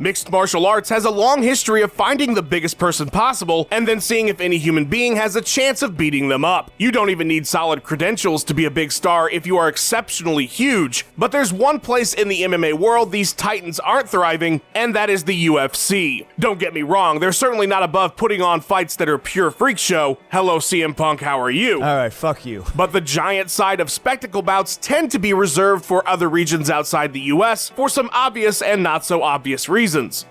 Mixed martial arts has a long history of finding the biggest person possible and then seeing if any human being has a chance of beating them up. You don't even need solid credentials to be a big star if you are exceptionally huge, but there's one place in the MMA world these titans aren't thriving, and that is the UFC. Don't get me wrong, they're certainly not above putting on fights that are pure freak show. Hello CM Punk, how are you? Alright, fuck you. But the giant side of spectacle bouts tend to be reserved for other regions outside the US for some obvious and not so obvious reasons.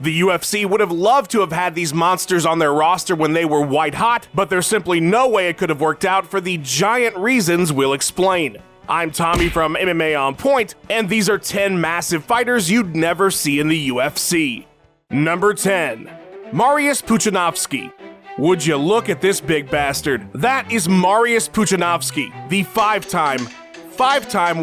The UFC would have loved to have had these monsters on their roster when they were white hot, but there's simply no way it could have worked out for the giant reasons we'll explain. I'm Tommy from MMA On Point, and these are 10 massive fighters you'd never see in the UFC. Number 10. Marius Putinoffski. Would you look at this big bastard? That is Marius Putinoffski, the five-time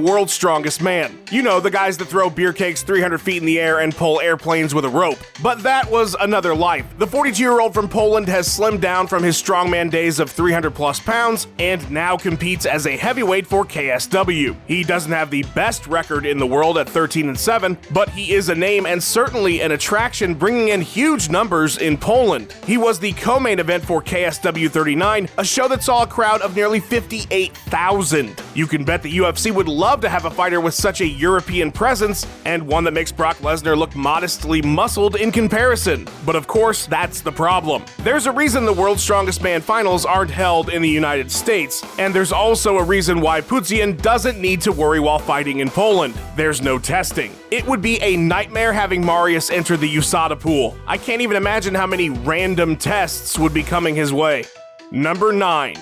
world's strongest man. You know, the guys that throw beer cakes 300 feet in the air and pull airplanes with a rope. But that was another life. The 42-year-old from Poland has slimmed down from his strongman days of 300 plus pounds and now competes as a heavyweight for KSW. He doesn't have the best record in the world at 13-7, but he is a name and certainly an attraction, bringing in huge numbers in Poland. He was the co-main event for KSW 39, a show that saw a crowd of nearly 58,000. You can bet the UFC would love to have a fighter with such a European presence, and one that makes Brock Lesnar look modestly muscled in comparison. But of course, that's the problem. There's a reason the World's Strongest Man finals aren't held in the United States, and there's also a reason why Putin doesn't need to worry while fighting in Poland. There's no testing. It would be a nightmare having Marius enter the USADA pool. I can't even imagine how many random tests would be coming his way. Number 9.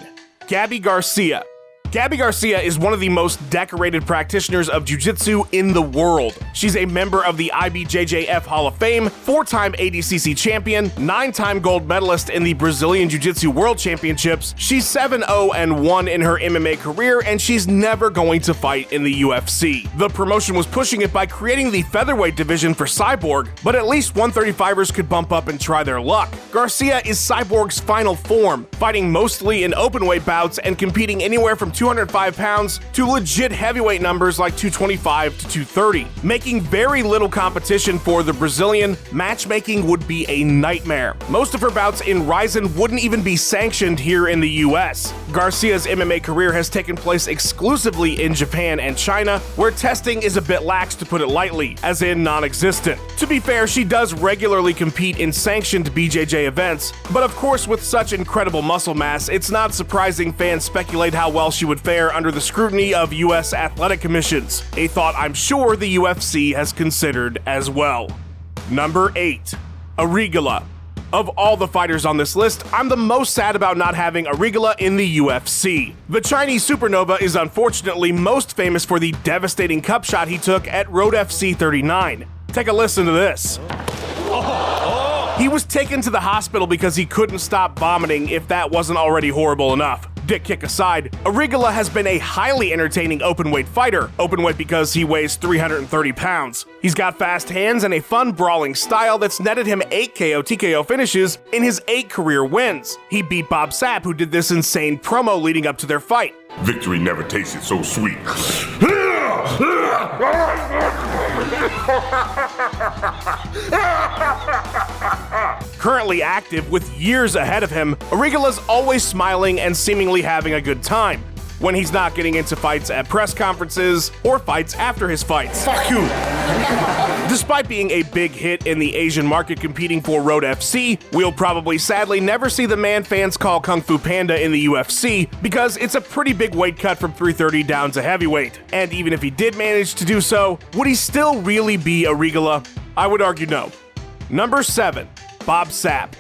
Gabby Garcia. Gabby Garcia is one of the most decorated practitioners of jiu-jitsu in the world. She's a member of the IBJJF Hall of Fame, 4-time ADCC champion, 9-time gold medalist in the Brazilian Jiu-Jitsu World Championships. She's 7-0-1 in her MMA career, and she's never going to fight in the UFC. The promotion was pushing it by creating the featherweight division for Cyborg, but at least 135ers could bump up and try their luck. Garcia is Cyborg's final form, fighting mostly in openweight bouts and competing anywhere from 205 pounds to legit heavyweight numbers like 225 to 230. Making very little competition for the Brazilian, matchmaking would be a nightmare. Most of her bouts in Rizin wouldn't even be sanctioned here in the US. Garcia's MMA career has taken place exclusively in Japan and China, where testing is a bit lax, to put it lightly, as in non-existent. To be fair, she does regularly compete in sanctioned BJJ events, but of course with such incredible muscle mass, it's not surprising fans speculate how well she would fare under the scrutiny of US athletic commissions, a thought I'm sure the UFC has considered as well. Number 8. Arigula. Of all the fighters on this list, I'm the most sad about not having Arigula in the UFC. The Chinese supernova is unfortunately most famous for the devastating cup shot he took at Road FC 39. Take a listen to this. He was taken to the hospital because he couldn't stop vomiting, if that wasn't already horrible enough. Dick kick aside, Arigula has been a highly entertaining openweight fighter, openweight because he weighs 330 pounds. He's got fast hands and a fun brawling style that's netted him 8 KO TKO finishes in his 8 career wins. He beat Bob Sapp, who did this insane promo leading up to their fight. Victory never tasted so sweet. Currently active with years ahead of him, Arigula's always smiling and seemingly having a good time when he's not getting into fights at press conferences or fights after his fights. Fuck you! Despite being a big hit in the Asian market competing for Road FC, we'll probably sadly never see the man fans call Kung Fu Panda in the UFC because it's a pretty big weight cut from 330 down to heavyweight. And even if he did manage to do so, would he still really be Arigula? I would argue no. Number 7. Bob Sapp.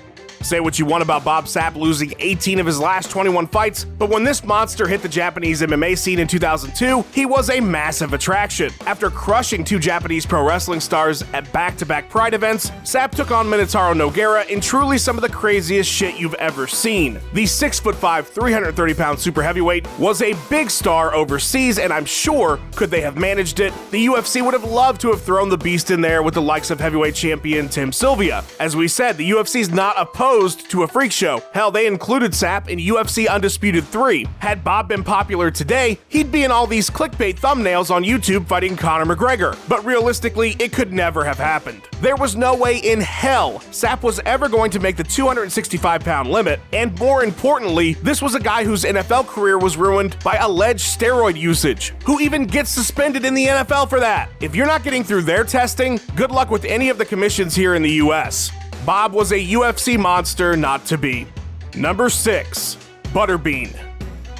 Say what you want about Bob Sapp losing 18 of his last 21 fights, but when this monster hit the Japanese MMA scene in 2002, he was a massive attraction. After crushing 2 Japanese pro wrestling stars at back-to-back Pride events, Sapp took on Minotauro Nogueira in truly some of the craziest shit you've ever seen. The 6'5", 330-pound super heavyweight was a big star overseas, and I'm sure, could they have managed it, the UFC would have loved to have thrown the beast in there with the likes of heavyweight champion Tim Sylvia. As we said, the UFC's not opposed posed to a freak show. Hell, they included Sapp in UFC Undisputed 3. Had Bob been popular today, he'd be in all these clickbait thumbnails on YouTube fighting Conor McGregor. But realistically, it could never have happened. There was no way in hell Sapp was ever going to make the 265-pound limit, and more importantly, this was a guy whose NFL career was ruined by alleged steroid usage. Who even gets suspended in the NFL for that? If you're not getting through their testing, good luck with any of the commissions here in the US. Bob was a UFC monster not to beat. Number 6. Butterbean.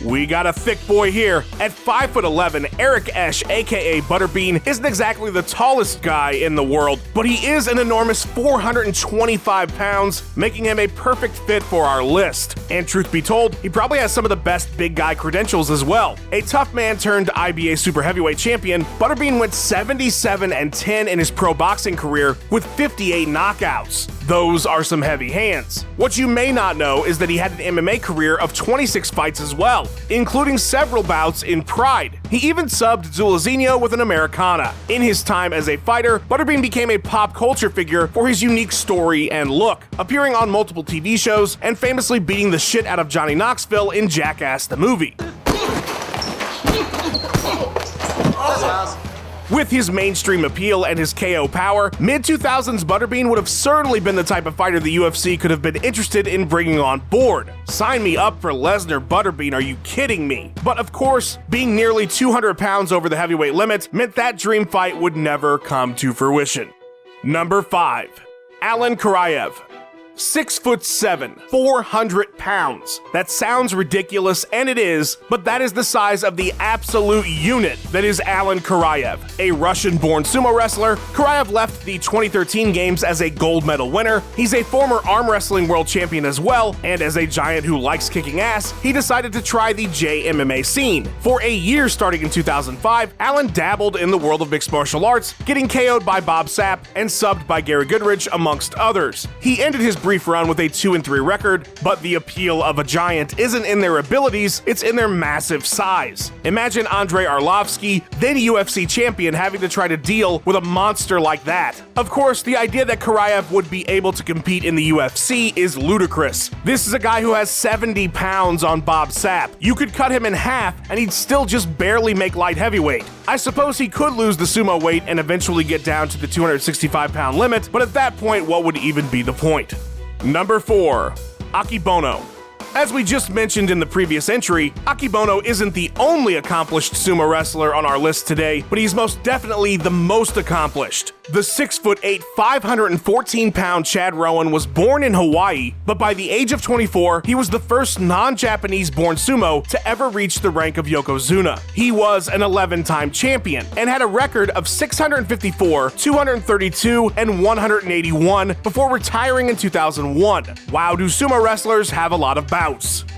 We got a thick boy here. At 5'11", Eric Esch, aka Butterbean, isn't exactly the tallest guy in the world, but he is an enormous 425 pounds, making him a perfect fit for our list. And truth be told, he probably has some of the best big guy credentials as well. A tough man turned IBA super heavyweight champion, Butterbean went 77-10 in his pro boxing career with 58 knockouts. Those are some heavy hands. What you may not know is that he had an MMA career of 26 fights as well, including several bouts in Pride. He even subbed Zulu Zinio with an Americana. In his time as a fighter, Butterbean became a pop culture figure for his unique story and look, appearing on multiple TV shows and famously beating the shit out of Johnny Knoxville in Jackass the movie. With his mainstream appeal and his KO power, mid-2000s Butterbean would have certainly been the type of fighter the UFC could have been interested in bringing on board. Sign me up for Lesnar Butterbean, are you kidding me? But of course, being nearly 200 pounds over the heavyweight limit meant that dream fight would never come to fruition. Number 5. Alen Karev. 6'7", 400 pounds. That sounds ridiculous, and it is, but that is the size of the absolute unit that is Alen Karev. A Russian-born sumo wrestler, Karev left the 2013 games as a gold medal winner. He's a former arm wrestling world champion as well, and as a giant who likes kicking ass, he decided to try the JMMA scene. For a year starting in 2005, Alen dabbled in the world of mixed martial arts, getting KO'd by Bob Sapp and subbed by Gary Goodridge, amongst others. He ended his brief run with a 2-3 record, but the appeal of a giant isn't in their abilities, it's in their massive size. Imagine Andrei Arlovsky, then UFC champion, having to try to deal with a monster like that. Of course, the idea that Karev would be able to compete in the UFC is ludicrous. This is a guy who has 70 pounds on Bob Sapp. You could cut him in half and he'd still just barely make light heavyweight. I suppose he could lose the sumo weight and eventually get down to the 265-pound limit, but at that point, what would even be the point? Number 4. Akebono. As we just mentioned in the previous entry, Akebono isn't the only accomplished sumo wrestler on our list today, but he's most definitely the most accomplished. The 6'8", 514-pound Chad Rowan was born in Hawaii, but by the age of 24, he was the first non-Japanese-born sumo to ever reach the rank of Yokozuna. He was an 11-time champion and had a record of 654, 232, and 181 before retiring in 2001. Wow, do sumo wrestlers have a lot of bouts.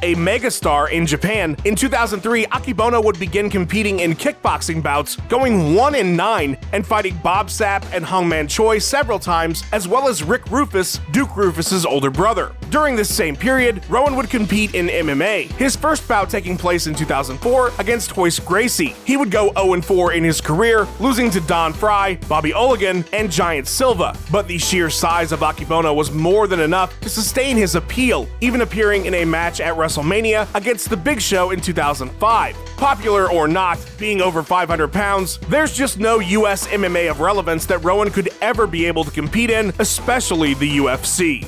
A megastar in Japan, in 2003, Akebono would begin competing in kickboxing bouts, going 1-9 and fighting Bob Sapp and Man Choi several times, as well as Rick Rufus, Duke Rufus's older brother. During this same period, Rowan would compete in MMA, his first bout taking place in 2004 against Royce Gracie. He would go 0-4 in his career, losing to Don Fry, Bobby Oligan, and Giant Silva. But the sheer size of Akebono was more than enough to sustain his appeal, even appearing in a match at WrestleMania against The Big Show in 2005. Popular or not, being over 500 pounds, there's just no US MMA of relevance that Rowan could ever be able to compete in, especially the UFC.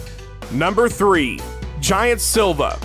Number 3. Giant Silva.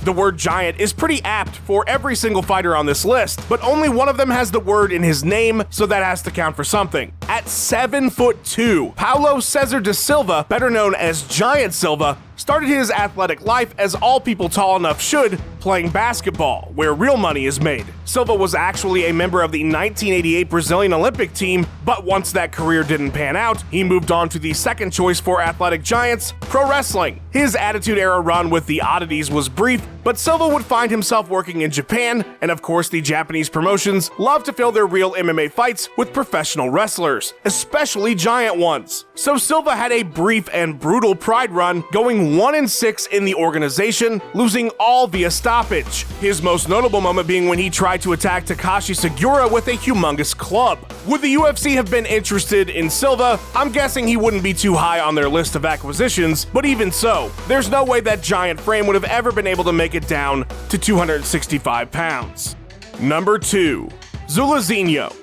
The word giant is pretty apt for every single fighter on this list, but only one of them has the word in his name, so that has to count for something. At 7'2", Paulo Cesar da Silva, better known as Giant Silva, started his athletic life as all people tall enough should, playing basketball, where real money is made. Silva was actually a member of the 1988 Brazilian Olympic team, but once that career didn't pan out, he moved on to the second choice for athletic giants, pro wrestling. His Attitude Era run with the Oddities was brief, but Silva would find himself working in Japan, and of course the Japanese promotions love to fill their real MMA fights with professional wrestlers. monsters, especially giant ones. So Silva had a brief and brutal pride run, going 1-6 in the organization, losing all via stoppage. His most notable moment being when he tried to attack Takashi Sugiura with a humongous club. Would the UFC have been interested in Silva? I'm guessing he wouldn't be too high on their list of acquisitions, but even so, there's no way that giant frame would have ever been able to make it down to 265 pounds. Number 2. Zulu Zinio.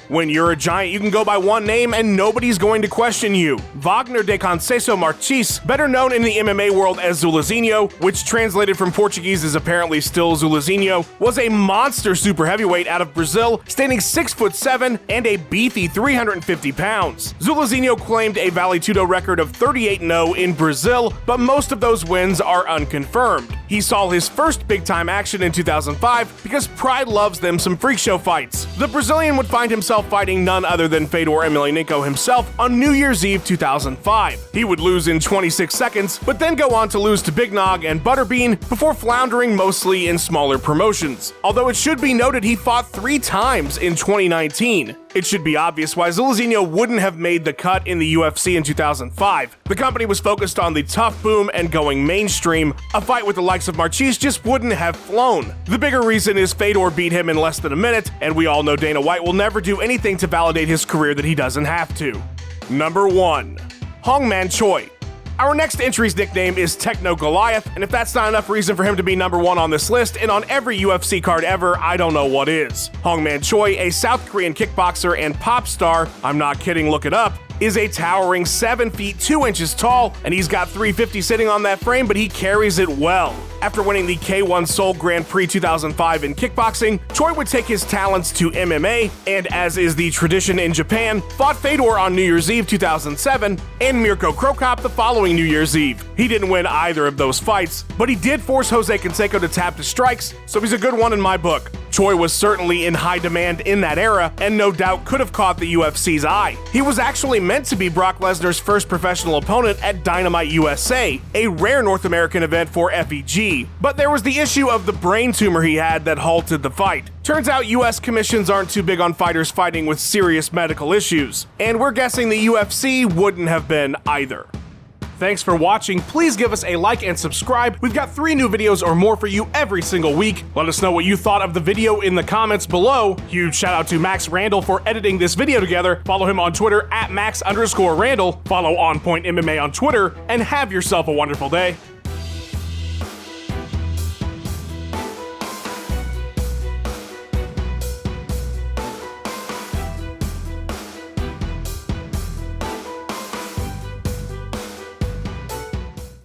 When you're a giant, you can go by one name and nobody's going to question you. Wagner de Conceição Martins, better known in the MMA world as Zulu Zinio, which translated from Portuguese is apparently still Zulu Zinio, was a monster super heavyweight out of Brazil, standing 6'7" and a beefy 350 pounds. Zulu Zinio claimed a Vale Tudo record of 38-0 in Brazil, but most of those wins are unconfirmed. He saw his first big-time action in 2005 because Pride loves them some freak show fights. The Brazilian would find himself fighting none other than Fedor Emelianenko himself on New Year's Eve 2005. He would lose in 26 seconds, but then go on to lose to Big Nog and Butterbean before floundering mostly in smaller promotions. Although it should be noted he fought 3 times in 2019. It should be obvious why Zulu Zinio wouldn't have made the cut in the UFC in 2005. The company was focused on the tough boom and going mainstream. A fight with the likes of Martins just wouldn't have flown. The bigger reason is Fedor beat him in less than a minute, and we all know Dana White will never do anything to validate his career that he doesn't have to. Number 1. Man Choi. Our next entry's nickname is Techno Goliath, and if that's not enough reason for him to be number 1 on this list and on every UFC card ever, I don't know what is. Man Choi, a South Korean kickboxer and pop star, I'm not kidding, look it up, is a towering 7 feet 2 inches tall, and he's got 350 sitting on that frame, but he carries it well. After winning the K1 Seoul Grand Prix 2005 in kickboxing, Choi would take his talents to MMA, and as is the tradition in Japan, fought Fedor on New Year's Eve 2007 and Mirko Krokop the following New Year's Eve. He didn't win either of those fights, but he did force Jose Canseco to tap to strikes, so he's a good one in my book. Choi was certainly in high demand in that era, and no doubt could have caught the UFC's eye. He was actually meant to be Brock Lesnar's first professional opponent at Dynamite USA, a rare North American event for FEG. But there was the issue of the brain tumor he had that halted the fight. Turns out US commissions aren't too big on fighters fighting with serious medical issues, and we're guessing the UFC wouldn't have been either. Thanks for watching. Please give us a like and subscribe. We've got 3 new videos or more for you every single week. Let us know what you thought of the video in the comments below. Huge shout out to Max Randall for editing this video together. Follow him on Twitter at Max_Randall. Follow On Point MMA on Twitter, and have yourself a wonderful day.